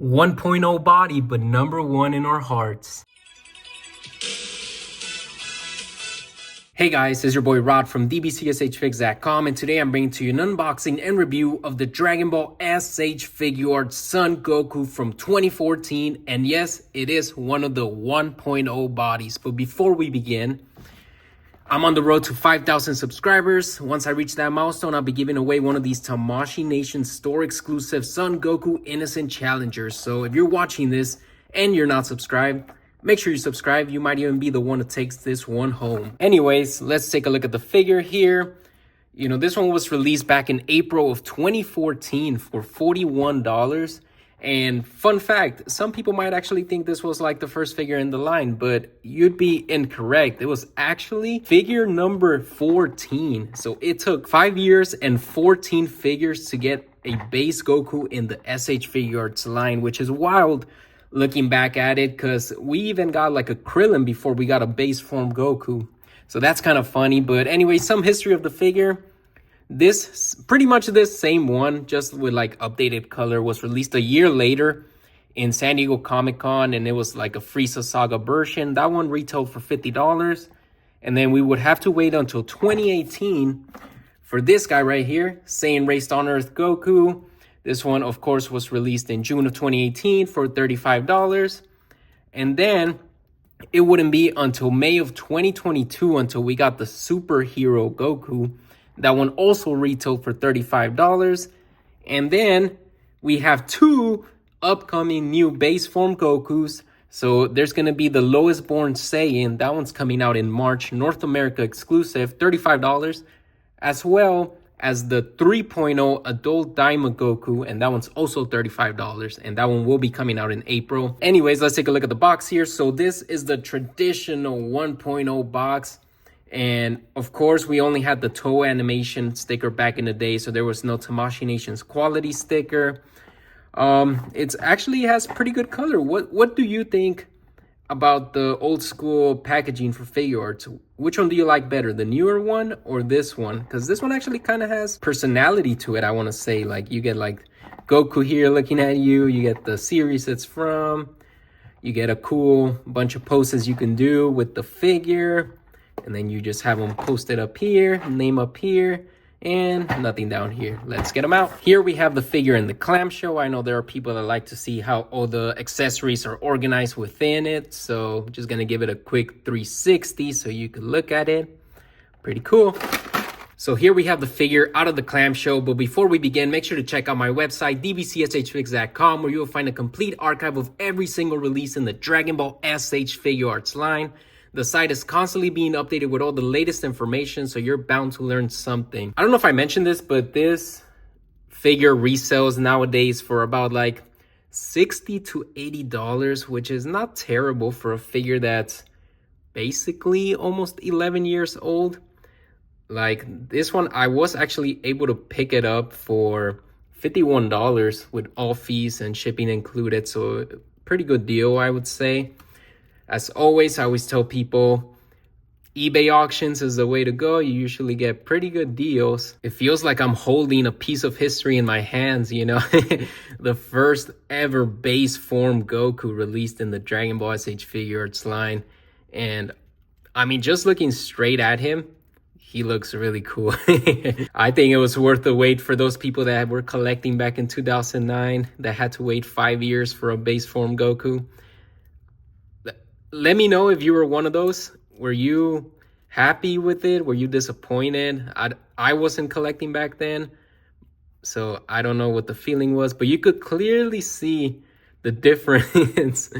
1.0 body, but number one in our hearts. Hey guys, it's your boy Rod from DBZSHFIGS.com, and today I'm bringing to you an unboxing and review of the Dragon Ball S.H.Figuarts Son Goku from 2014. And yes, it is one of the 1.0 bodies. But before we begin, I'm on the road to 5,000 subscribers. Once I reach that milestone, I'll be giving away one of these Tamashii Nation store exclusive Son Goku Innocent Challengers. So if you're watching this and you're not subscribed, make sure you subscribe. You might even be the one that takes this one home. Anyways, let's take a look at the figure here. You know, this one was released back in April of 2014 for $41. And fun fact, some people might actually think this was like the first figure in the line, but you'd be incorrect. It was actually figure number 14. So it took 5 years and 14 figures to get a base Goku in the S.H.Figuarts line, which is wild looking back at it, because we even got like a Krillin before we got a base form Goku. So that's kind of funny. But anyway, some history of the figure. This, pretty much this same one, just with like updated color, was released a year later in San Diego Comic-Con, and it was like a Frieza Saga version. That one retailed for $50. And then we would have to wait until 2018 for this guy right here, Saiyan Raised on Earth Goku. This one, of course, was released in June of 2018 for $35. And then it wouldn't be until May of 2022 until we got the Superhero Goku. That one also retailed for $35. And then we have two upcoming new base form Gokus. So there's going to be the Lowest Born Saiyan. That one's coming out in March, North America exclusive, $35. As well as the 3.0 Adult Daima Goku. And that one's also $35. And that one will be coming out in April. Anyways, let's take a look at the box here. So this is the traditional 1.0 box. And of course, we only had the toe animation sticker back in the day, so there was no Tamashii Nation's quality sticker. It actually has pretty good color. What do you think about the old school packaging for Figuarts? Which one do you like better, the newer one or this one? Because this one actually kind of has personality to it, I want to say. Like, you get like Goku here looking at you, you get the series it's from, you get a cool bunch of poses you can do with the figure. And then you just have them posted up here, name up here, and nothing down here. Let's get them out. Here we have the figure in the clamshell. I know there are people that like to see how all the accessories are organized within it. So I'm just going to give it a quick 360 so you can look at it. Pretty cool. So here we have the figure out of the clamshell. But before we begin, make sure to check out my website, DBZSHFIGS.com, where you'll find a complete archive of every single release in the Dragon Ball S.H.Figuarts line. The site is constantly being updated with all the latest information, so you're bound to learn something. I don't know if I mentioned this, but this figure resells nowadays for about like $60 to $80, which is not terrible for a figure that's basically almost 11 years old. Like this one, I was actually able to pick it up for $51 with all fees and shipping included, so pretty good deal, I would say. As always, I always tell people eBay auctions is the way to go. You usually get pretty good deals. It feels like I'm holding a piece of history in my hands, you know. The first ever base form Goku released in the Dragon Ball S.H.Figuarts line. And I mean, just looking straight at him, he looks really cool. I think it was worth the wait for those people that were collecting back in 2009 that had to wait 5 years for a base form Goku. Let me know if you were one of those. Were you happy with it? Were you disappointed? I wasn't collecting back then, so I don't know what the feeling was. But you could clearly see the difference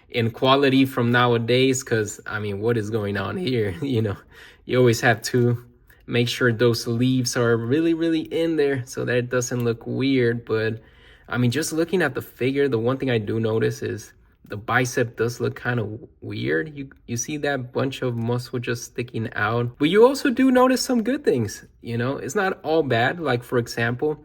in quality from nowadays, because, I mean, what is going on here? You know, you always have to make sure those leaves are really, really in there so that it doesn't look weird. But, I mean, just looking at the figure, the one thing I do notice is the bicep does look kind of weird. You see that bunch of muscle just sticking out. But you also do notice some good things, you know. It's not all bad. Like, for example,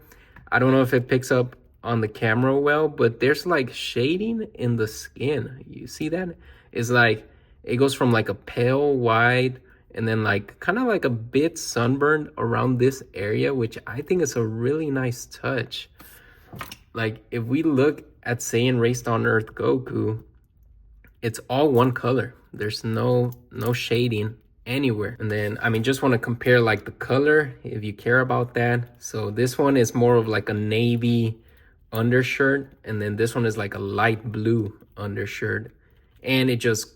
I don't know if it picks up on the camera well, but there's like shading in the skin. You see that? It's like, it goes from like a pale white and then like kind of like a bit sunburned around this area, which I think is a really nice touch. Like, if we look at saying Raised on Earth Goku, it's all one color. There's no shading anywhere. And then, I mean, just want to compare like the color if you care about that. So this one is more of like a navy undershirt, and then this one is like a light blue undershirt, and it just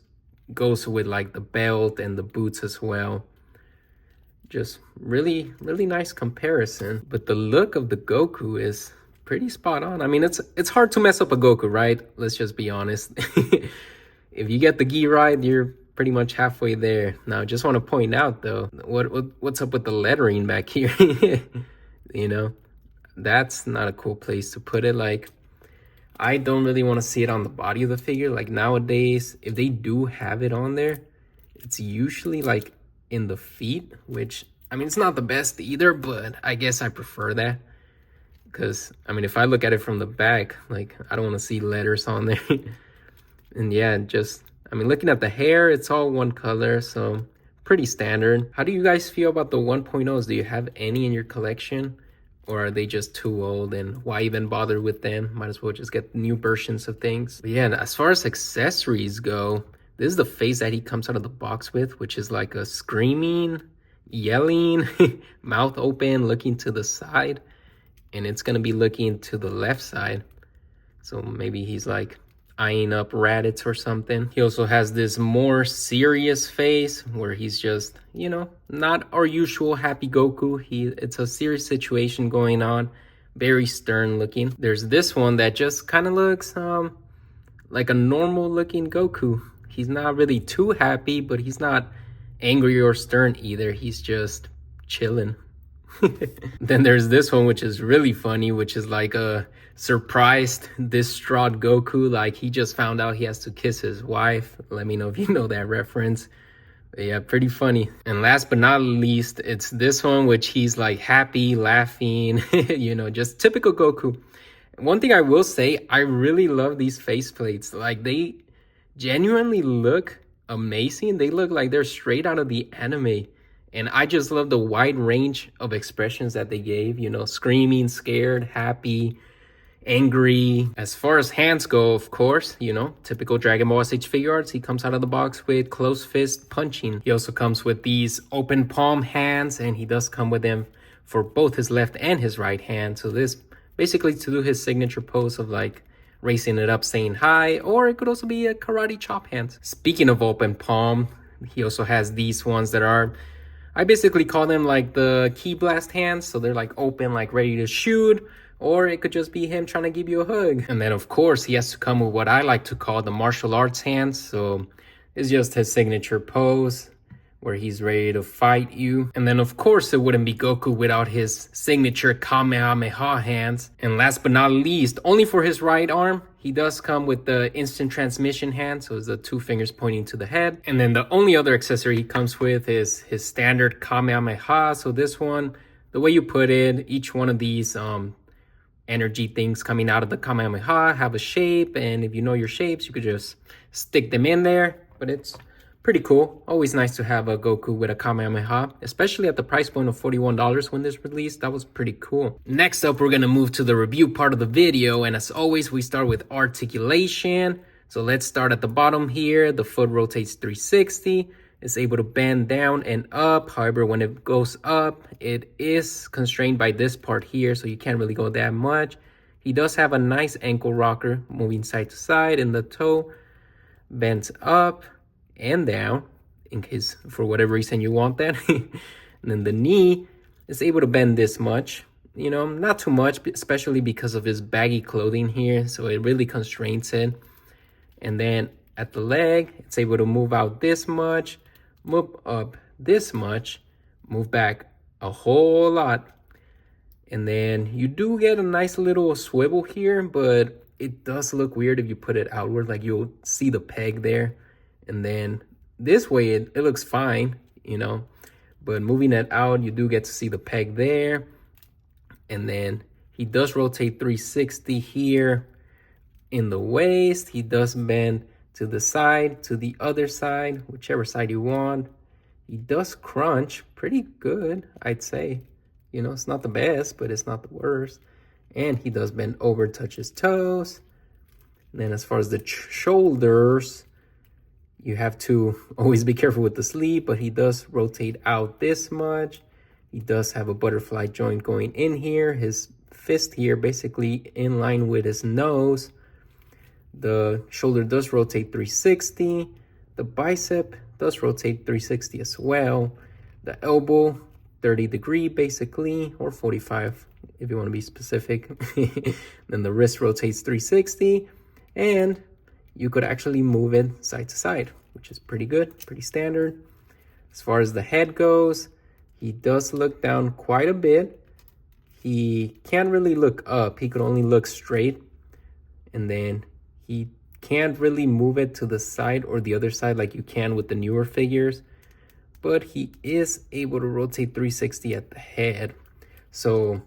goes with like the belt and the boots as well. Just really nice comparison. But the look of the Goku is pretty spot on. I mean, it's hard to mess up a Goku, right? Let's just be honest. If you get the gi right, you're pretty much halfway there. Now, just want to point out though, what's up with the lettering back here? You know, that's not a cool place to put it. Like, I don't really want to see it on the body of the figure. Like nowadays, if they do have it on there, it's usually like in the feet, which, I mean, it's not the best either, but I guess I prefer that. Because, I mean, if I look at it from the back, like, I don't want to see letters on there. And yeah, just, I mean, looking at the hair, it's all one color, so pretty standard. How do you guys feel about the 1.0s? Do you have any in your collection? Or are they just too old, and why even bother with them? Might as well just get new versions of things. But yeah, as far as accessories go, this is the face that he comes out of the box with, which is like a screaming, yelling, mouth open, looking to the side. And it's going to be looking to the left side. So maybe he's like eyeing up Raditz or something. He also has this more serious face where he's just, you know, not our usual happy Goku. It's a serious situation going on, very stern looking. There's this one that just kind of looks like a normal looking Goku. He's not really too happy, but he's not angry or stern either. He's just chilling. Then there's this one, which is really funny, which is like a surprised, distraught Goku. Like he just found out he has to kiss his wife. Let me know if you know that reference. But yeah, pretty funny. And last but not least, it's this one, which he's like happy, laughing, you know, just typical Goku. One thing I will say, I really love these faceplates. Like they genuinely look amazing. They look like they're straight out of the anime. And I just love the wide range of expressions that they gave, you know, screaming, scared, happy, angry. As far as hands go, of course, you know, typical Dragon Ball S.H.Figuarts, he comes out of the box with closed fist punching. He also comes with these open palm hands, and he does come with them for both his left and his right hand. So this basically to do his signature pose of like raising it up, saying hi, or it could also be a karate chop hand. Speaking of open palm, he also has these ones that are, I basically call them like the key blast hands. So they're like open, like ready to shoot, or it could just be him trying to give you a hug. And then of course he has to come with what I like to call the martial arts hands. So it's just his signature pose where he's ready to fight you. And then of course it wouldn't be Goku without his signature Kamehameha hands. And last but not least, only for his right arm, he does come with the instant transmission hand. So it's the two fingers pointing to the head. And then the only other accessory he comes with is his standard Kamehameha. So this one, the way you put it, each one of these energy things coming out of the Kamehameha have a shape. And if you know your shapes, you could just stick them in there. But it's pretty cool. Always nice to have a Goku with a Kamehameha, especially at the price point of $41 when this released. That was pretty cool. Next up, we're going to move to the review part of the video. And as always, we start with articulation. So let's start at the bottom here. The foot rotates 360. It's able to bend down and up. However, when it goes up, it is constrained by this part here. So you can't really go that much. He does have a nice ankle rocker moving side to side, and the toe bends up and down in case for whatever reason you want that. And then the knee is able to bend this much, you know, not too much, especially because of his baggy clothing here. So it really constrains it. And then at the leg, it's able to move out this much, move up this much, move back a whole lot. And then you do get a nice little swivel here, but it does look weird if you put it outward. Like you'll see the peg there. And then this way, it looks fine, you know, but moving it out, you do get to see the peg there. And then he does rotate 360 here in the waist. He does bend to the side, to the other side, whichever side you want. He does crunch pretty good, I'd say. You know, it's not the best, but it's not the worst. And he does bend over, touch his toes. And then as far as the shoulders, you have to always be careful with the sleeve, but he does rotate out this much. He does have a butterfly joint going in here. His fist here basically in line with his nose. The shoulder does rotate 360. The bicep does rotate 360 as well. The elbow, 30-degree basically, or 45 if you want to be specific. Then the wrist rotates 360, and you could actually move it side to side, which is pretty good, pretty standard. As far as the head goes, he does look down quite a bit. He can't really look up. He could only look straight, and then he can't really move it to the side or the other side like you can with the newer figures, but he is able to rotate 360 at the head. So,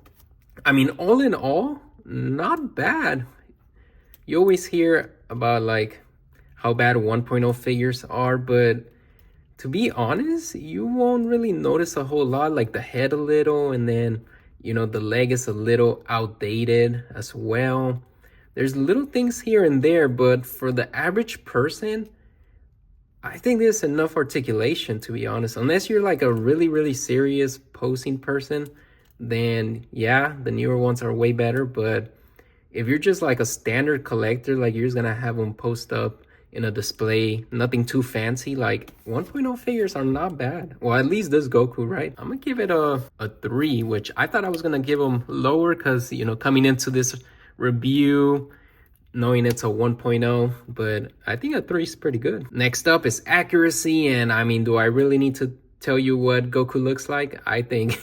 I mean, all in all, not bad. You always hear about like how bad 1.0 figures are, but to be honest, you won't really notice a whole lot, like the head a little, and then, you know, the leg is a little outdated as well. There's little things here and there, but for the average person, I think there's enough articulation, to be honest. Unless you're like a really, really serious posing person, then yeah, the newer ones are way better. But if you're just like a standard collector, like you're just gonna have them post up in a display, nothing too fancy, like 1.0 figures are not bad. Well, at least this Goku, right? I'm gonna give it a 3, which I thought I was gonna give them lower because, you know, coming into this review, knowing it's a 1.0, but I think a 3 is pretty good. Next up is accuracy, and I mean, do I really need to tell you what Goku looks like? I think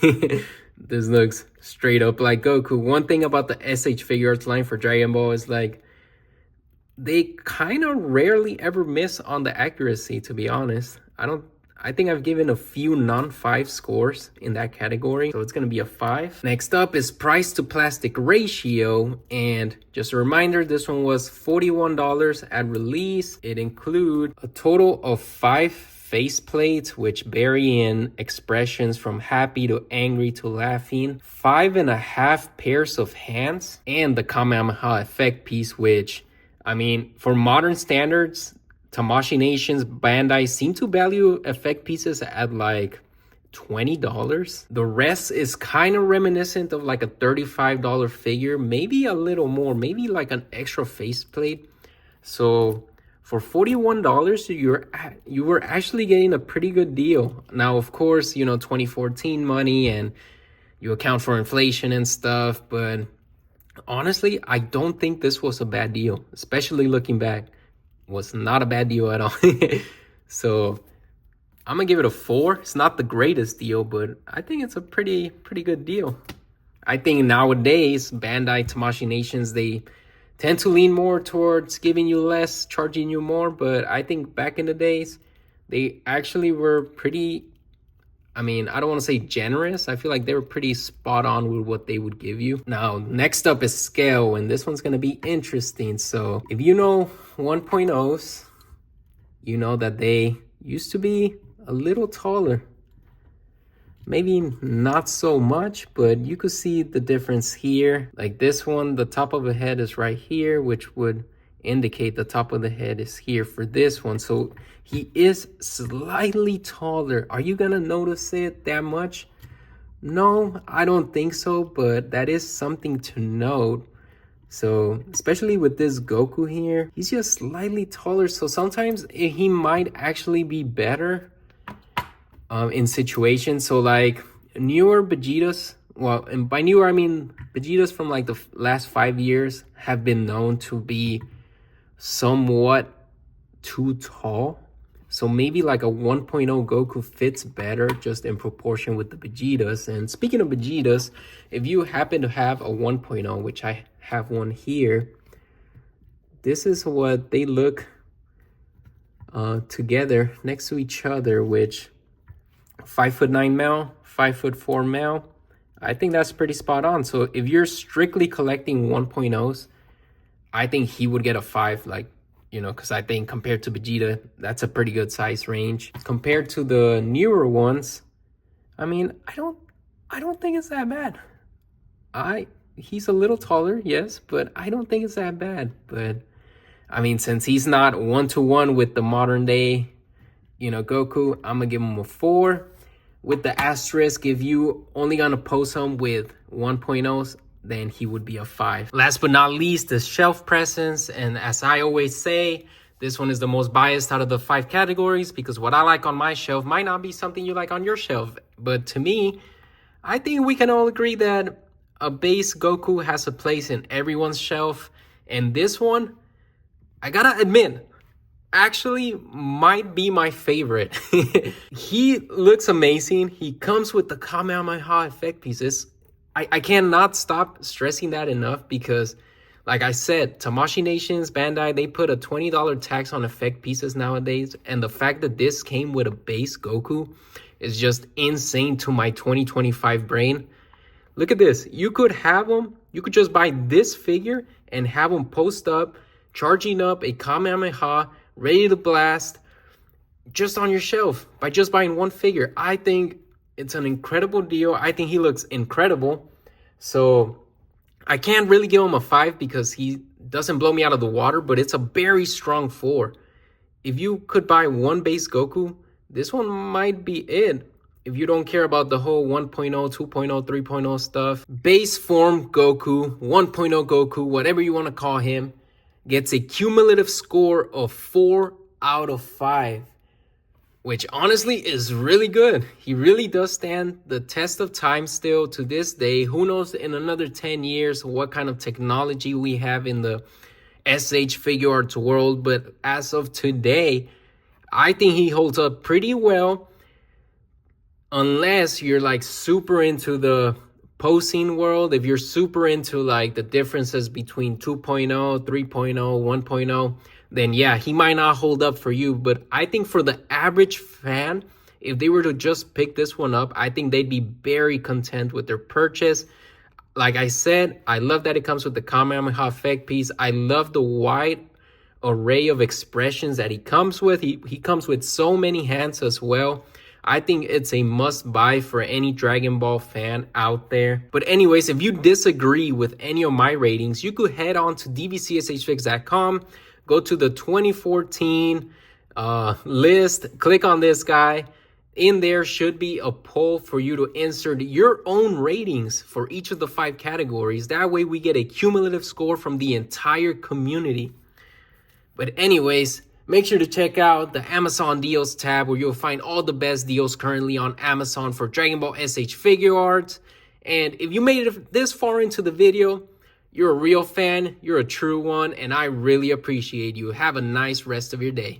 this looks straight up like Goku. One thing about the S.H.Figuarts line for Dragon Ball is like, they kind of rarely ever miss on the accuracy, to be honest. I think I've given a few non-5 scores in that category, so it's gonna be a 5. Next up is price to plastic ratio, and just a reminder, this one was $41 at release. It includes a total of 5 face plates, which vary in expressions from happy to angry to laughing, 5.5 pairs of hands, and the Kamehameha effect piece, which, I mean, for modern standards, Tamashii Nations, Bandai seem to value effect pieces at like $20. The rest is kind of reminiscent of like a $35 figure, maybe a little more, maybe like an extra faceplate. So for $41, you were actually getting a pretty good deal. Now, of course, you know, 2014 money and you account for inflation and stuff, but honestly, I don't think this was a bad deal, especially looking back. Was not a bad deal at all. So I'm gonna give it a 4. It's not the greatest deal, but I think it's a pretty good deal. I think nowadays Bandai, Tamashii Nations, they tend to lean more towards giving you less, charging you more, but I think back in the days they actually were pretty, I mean, I don't want to say generous. I feel like they were pretty spot on with what they would give you. Now, next up is scale, and this one's going to be interesting. So if you know 1.0s, you know that they used to be a little taller. Maybe not so much, but you could see the difference here. Like this one, the top of the head is right here, which would indicate the top of the head is here for this one. So he is slightly taller. Are you gonna notice it that much? No, I don't think so, but that is something to note. So especially with this Goku here, he's just slightly taller, so sometimes he might actually be better in situations. So like newer Vegetas, well, and by newer I mean Vegetas from like the last 5 years have been known to be somewhat too tall. So maybe like a 1.0 Goku fits better just in proportion with the Vegetas. And speaking of Vegetas, if you happen to have a 1.0, which I have one here, this is what they look together next to each other, which 5'9" male, 5'4" male. I think that's pretty spot on. So if you're strictly collecting 1.0s, I think he would get a 5, like, you know, because I think compared to Vegeta, that's a pretty good size range. Compared to the newer ones, I mean, I don't think it's that bad. He's a little taller, yes, but I don't think it's that bad. But I mean, since he's not 1-to-1 with the modern day, Goku, I'm gonna give him a 4. With the asterisk, if you only gonna post him with 1.0s, then he would be a 5. Last but not least, the shelf presence. And as I always say, this one is the most biased out of the 5 categories because what I like on my shelf might not be something you like on your shelf. But to me, I think we can all agree that a base Goku has a place in everyone's shelf. And this one, I gotta admit, actually might be my favorite. He looks amazing. He comes with the Kamehameha effect pieces. I cannot stop stressing that enough because, like I said, Tamashii Nations, Bandai, they put a $20 tax on effect pieces nowadays. And the fact that this came with a base Goku is just insane to my 2025 brain. Look at this. You could have them. You could just buy this figure and have them post up, charging up a Kamehameha, ready to blast, just on your shelf by just buying one figure. I think it's an incredible deal. I think he looks incredible. So I can't really give him a 5 because he doesn't blow me out of the water, but it's a very strong 4. If you could buy one base Goku, this one might be it. If you don't care about the whole 1.0, 2.0, 3.0 stuff, base form Goku, 1.0 Goku, whatever you want to call him, gets a cumulative score of 4 out of 5, which honestly is really good. He really does stand the test of time still to this day. Who knows in another 10 years what kind of technology we have in the S.H.Figuarts world, but as of today, I think he holds up pretty well. Unless you're like super into the posing world, if you're super into like the differences between 2.0, 3.0, 1.0, then yeah, he might not hold up for you. But I think for the average fan, if they were to just pick this one up, I think they'd be very content with their purchase. Like I said, I love that it comes with the Kamehameha effect piece. I love the wide array of expressions that he comes with. He comes with so many hands as well. I think it's a must buy for any Dragon Ball fan out there. But anyways, if you disagree with any of my ratings, you could head on to DBZSHFIGS.com, go to the 2014 list, click on this guy. In there should be a poll for you to insert your own ratings for each of the 5 categories. That way we get a cumulative score from the entire community. But anyways, make sure to check out the Amazon deals tab where you'll find all the best deals currently on Amazon for Dragon Ball S.H.Figuarts. And if you made it this far into the video, you're a real fan, you're a true one, and I really appreciate you. Have a nice rest of your day.